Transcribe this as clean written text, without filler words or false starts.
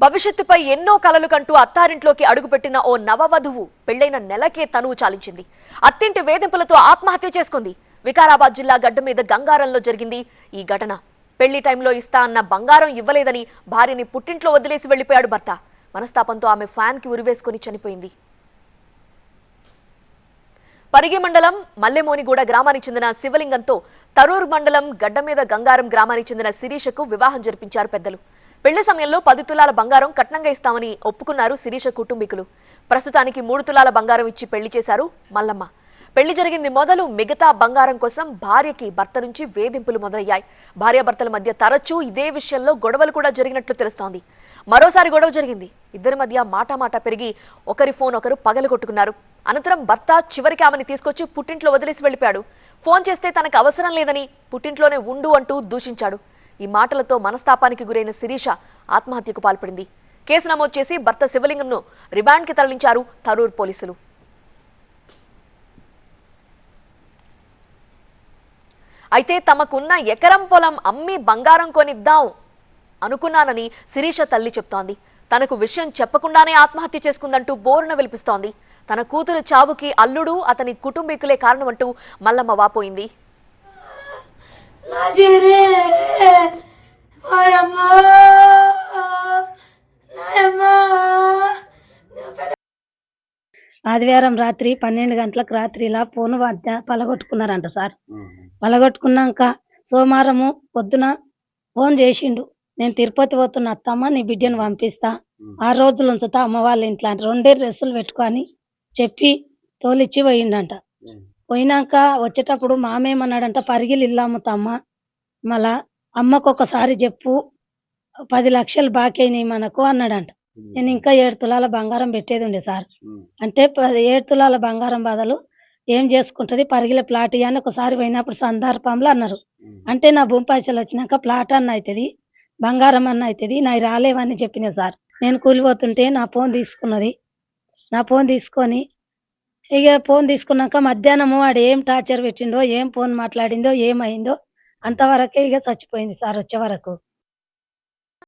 భవిష్యత్తుపై ఎన్నో కలలు కంటూ అత్తారింట్లోకి అడుగుపెట్టిన ఓ నవవధువు పెళ్లైన నెలకే తనువు చాలించింది. అత్తింటి వేధింపులతో ఆత్మహత్య చేసుకుంది. వికారాబాద్ జిల్లా గడ్డ మీద గంగారంలో జరిగింది ఈ ఘటన. పెళ్లి టైంలో ఇస్తా అన్న బంగారం ఇవ్వలేదని భార్యని పుట్టింట్లో వదిలేసి వెళ్లిపోయాడు భర్త. మనస్తాపంతో ఆమె ఫ్యాన్ కి ఉరివేసుకుని చనిపోయింది. పరిగి మండలం మల్లెమోనిగూడ గ్రామానికి చెందిన శివలింగంతో తరూర్ మండలం గడ్డ మీద గంగారం గ్రామానికి చెందిన శిరీషకు వివాహం జరిపించారు పెద్దలు. పెళ్లి సమయంలో 10 తులాల బంగారం కట్నంగా ఇస్తామని ఒప్పుకున్నారు శిరీష కుటుంబీకులు. ప్రస్తుతానికి 3 తులాల బంగారం ఇచ్చి పెళ్లి చేశారు మల్లమ్మ. పెళ్లి జరిగింది మొదలు మిగతా బంగారం కోసం భార్యకి భర్త నుంచి వేధింపులు మొదలయ్యాయి. భార్యాభర్తల మధ్య తరచూ ఇదే విషయంలో గొడవలు కూడా జరిగినట్లు తెలుస్తోంది. మరోసారి గొడవ జరిగింది. ఇద్దరి మధ్య మాటామాటా పెరిగి ఒకరి ఫోన్ ఒకరు పగలగొట్టుకున్నారు. అనంతరం భర్త చివరికి ఆమెని తీసుకొచ్చి పుట్టింట్లో వదిలేసి వెళ్లిపోయాడు. ఫోన్ చేస్తే తనకు అవసరం లేదని పుట్టింట్లోనే ఉండు అంటూ దూషించాడు. ఈ మాటలతో మనస్తాపానికి గురైన శిరీష ఆత్మహత్యకు పాల్పడింది. కేసు నమోదు చేసి భర్త శివలింగంను రిమాండ్కి తరలించారు తరూర్ పోలీసులు. అయితే తమకున్న ఎకరం పొలం అమ్మి బంగారం కొనిద్దాం అనుకున్నానని శిరీష తల్లి చెప్తోంది. తనకు విషయం చెప్పకుండానే ఆత్మహత్య చేసుకుందంటూ బోరున విలిపిస్తోంది. తన కూతురు చావుకి అల్లుడు అతని కుటుంబీకులే కారణమంటూ మల్లమ్మ వాపోయింది. ఆదివారం రాత్రి 12 గంటలకు రాత్రిలా ఫోన్ పలగొట్టుకున్నారంట సార్. పలగొట్టుకున్నాక సోమవారము పొద్దున ఫోన్ చేసిండు. నేను తిరుపతి పోతున్నా అత్తమ్మ, నీ బిడ్డను పంపిస్తా, 6 రోజులు ఉంచుతా అమ్మ వాళ్ళ ఇంట్లో 2 డ్రెస్సులు పెట్టుకొని చెప్పి తోలిచ్చి పోయిండంట. పోయినాక వచ్చేటప్పుడు మామేమన్నాడంట, పరిగిలు ఇల్లు అమ్ముతామ్మ, మళ్ళా అమ్మకు ఒకసారి చెప్పు 10 లక్షలు బాకీ అయినాయి మనకు అన్నాడంట. నేను ఇంకా 7 తులాల బంగారం పెట్టేది ఉండే సార్. అంటే 7 తులాల బంగారం బదులు ఏం చేసుకుంటది, పరిగిల ప్లాట్ అని ఒకసారి పోయినప్పుడు సందర్భంలో అన్నారు. అంటే నా భూమి పైసలు వచ్చినాక ప్లాట్ అన్న అవుతుంది, బంగారం అన్న అవుతుంది, నాకు రాలేవని చెప్పిన సార్. నేను కూలిపోతుంటే నా ఫోన్ తీసుకున్నది. నా ఫోన్ తీసుకొని ఇక ఫోన్ తీసుకున్నాక మధ్యాహ్నము వాడు ఏం టార్చర్ పెట్టిండో, ఏం ఫోన్ మాట్లాడిందో, ఏమైందో అంతవరకే ఇక చచ్చిపోయింది సార్ వచ్చే వరకు.